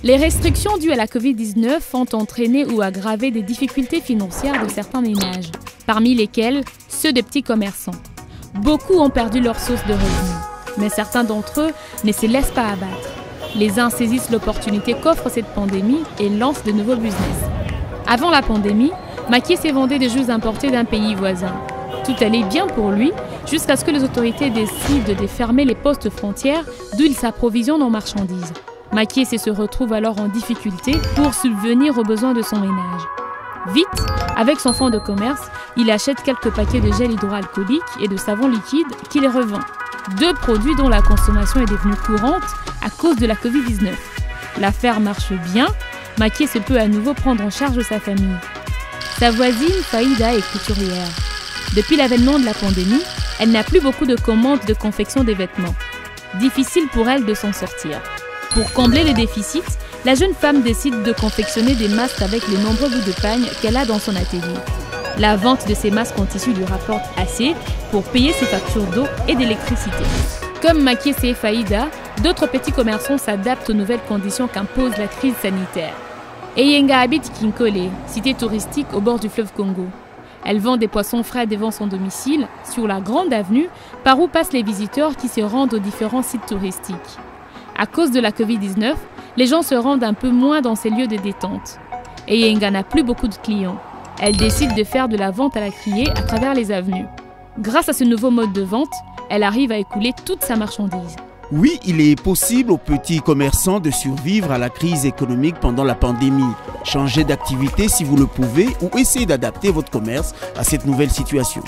Les restrictions dues à la Covid-19 ont entraîné ou aggravé des difficultés financières de certains ménages, parmi lesquels ceux des petits commerçants. Beaucoup ont perdu leur source de revenus, mais certains d'entre eux ne se laissent pas abattre. Les uns saisissent l'opportunité qu'offre cette pandémie et lancent de nouveaux business. Avant la pandémie, Makié se vendait des jeux importés d'un pays voisin. Tout allait bien pour lui, jusqu'à ce que les autorités décident de fermer les postes frontières d'où il s'approvisionne en marchandises. Makié se retrouve alors en difficulté pour subvenir aux besoins de son ménage. Vite, avec son fonds de commerce, il achète quelques paquets de gel hydroalcoolique et de savon liquide qu'il revend. Deux produits dont la consommation est devenue courante à cause de la Covid-19. L'affaire marche bien, Makié se peut à nouveau prendre en charge sa famille. Sa voisine, Faïda, est couturière. Depuis l'avènement de la pandémie, elle n'a plus beaucoup de commandes de confection des vêtements. Difficile pour elle de s'en sortir. Pour combler le déficit, la jeune femme décide de confectionner des masques avec les nombreux bouts de pagne qu'elle a dans son atelier. La vente de ces masques en tissu lui rapporte assez pour payer ses factures d'eau et d'électricité. Comme Makié et Faïda, d'autres petits commerçants s'adaptent aux nouvelles conditions qu'impose la crise sanitaire. Eyenga habite Kinkole, cité touristique au bord du fleuve Congo. Elle vend des poissons frais devant son domicile, sur la grande avenue, par où passent les visiteurs qui se rendent aux différents sites touristiques. À cause de la Covid-19, les gens se rendent un peu moins dans ces lieux de détente. Eyenga n'a plus beaucoup de clients. Elle décide de faire de la vente à la criée à travers les avenues. Grâce à ce nouveau mode de vente, elle arrive à écouler toute sa marchandise. Oui, il est possible aux petits commerçants de survivre à la crise économique pendant la pandémie. Changez d'activité si vous le pouvez ou essayez d'adapter votre commerce à cette nouvelle situation.